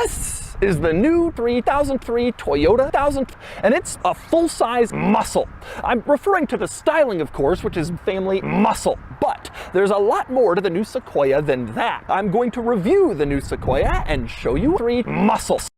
This is the new 3003 Toyota 1000, and it's a full-size muscle. I'm referring to the styling, of course, which is family muscle, but there's a lot more to the new Sequoia than that. I'm going to review the new Sequoia and show you 3 muscles.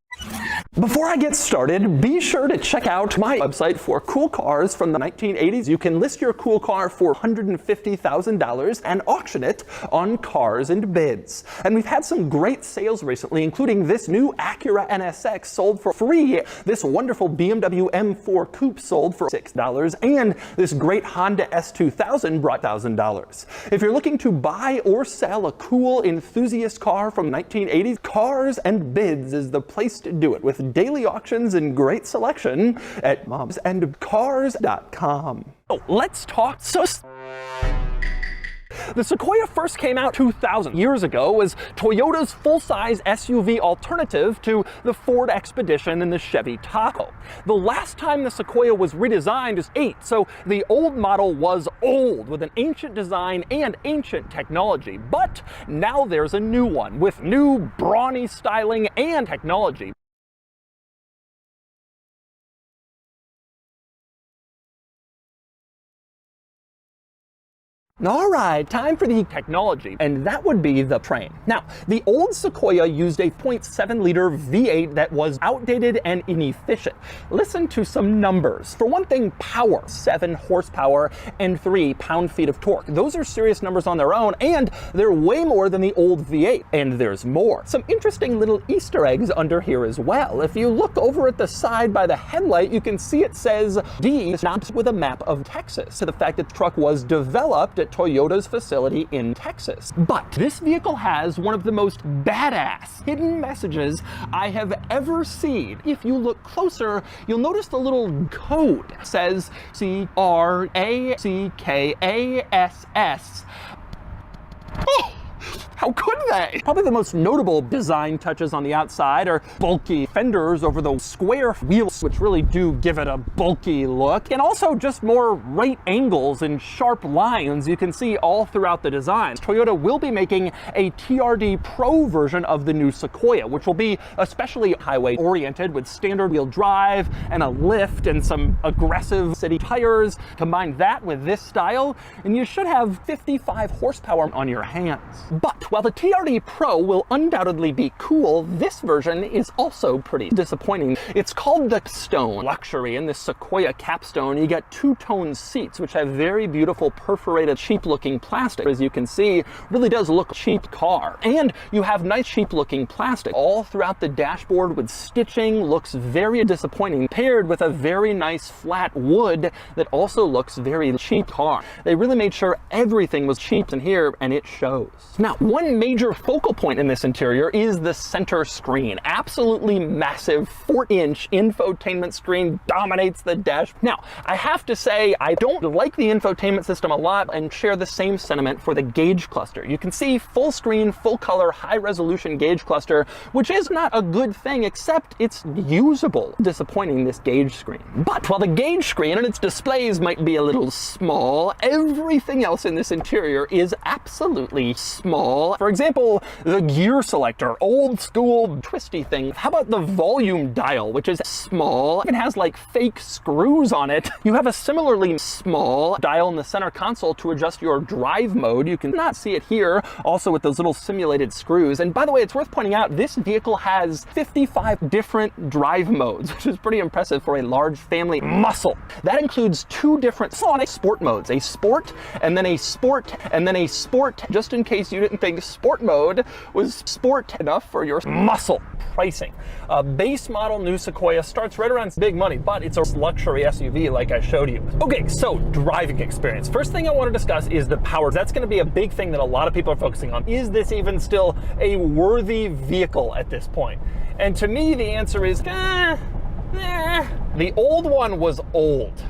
Before I get started, be sure to check out my website for cool cars from the 1980s. You can list your cool car for $150,000 and auction it on Cars and Bids. And we've had some great sales recently, including this new Acura NSX sold for free, this wonderful BMW M4 Coupe sold for $6, and this great Honda S2000 brought $1,000. If you're looking to buy or sell a cool enthusiast car from 1980s, Cars and Bids is the place to do it, with daily auctions and great selection at mobsandcarscom. Oh, let's talk The Sequoia first came out 2,000 years ago as Toyota's full-size SUV alternative to the Ford Expedition and the Chevy Tahoe. The last time the Sequoia was redesigned is 8, so the old model was old with an ancient design and ancient technology. But now there's a new one with new brawny styling and technology. All right, time for the technology, and that would be the frame. Now, the old Sequoia used a 0.7-liter V8 that was outdated and inefficient. Listen to some numbers. For one thing, power, 7 horsepower and 3 pound-feet of torque. Those are serious numbers on their own, and they're way more than the old V8. And there's more. Some interesting little Easter eggs under here as well. If you look over at the side by the headlight, you can see it says D snaps with a map of Texas, to the fact that the truck was developed at Toyota's facility in Texas. But this vehicle has one of the most badass hidden messages I have ever seen. If you look closer, you'll notice the little code. It says CRACKASS. Oh! How could they? Probably the most notable design touches on the outside are bulky fenders over the square wheels, which really do give it a bulky look, and also just more right angles and sharp lines you can see all throughout the design. Toyota will be making a TRD Pro version of the new Sequoia, which will be especially highway oriented with standard wheel drive and a lift and some aggressive city tires. Combine that with this style and you should have 55 horsepower on your hands. But while the TRD Pro will undoubtedly be cool, this version is also pretty disappointing. It's called the Stone Luxury. In this Sequoia capstone, you get 2-tone seats, which have very beautiful perforated, cheap-looking plastic. As you can see, really does look cheap car. And you have nice cheap-looking plastic all throughout the dashboard with stitching. Looks very disappointing, paired with a very nice flat wood that also looks very cheap car. They really made sure everything was cheap in here, and it shows. Now, one major focal point in this interior is the center screen. Absolutely massive 4-inch infotainment screen dominates the dash. Now, I have to say, I don't like the infotainment system a lot and share the same sentiment for the gauge cluster. You can see full screen, full color, high resolution gauge cluster, which is not a good thing, except it's usable. Disappointing, this gauge screen. But while the gauge screen and its displays might be a little small, everything else in this interior is absolutely small. For example, the gear selector, old school twisty thing. How about the volume dial, which is small? It has like fake screws on it. You have a similarly small dial in the center console to adjust your drive mode. You can not see it here, also with those little simulated screws. And by the way, it's worth pointing out, this vehicle has 55 different drive modes, which is pretty impressive for a large family muscle. That includes 2 different sport modes, a sport, and then a sport, and then a sport, just in case you didn't think sport mode was sport enough for your muscle. Pricing. A base model new Sequoia starts right around big money, but it's a luxury SUV like I showed you. Okay, so driving experience. First thing I want to discuss is the power. That's going to be a big thing that a lot of people are focusing on. Is this even still a worthy vehicle at this point? And to me, the answer is, The old one was old.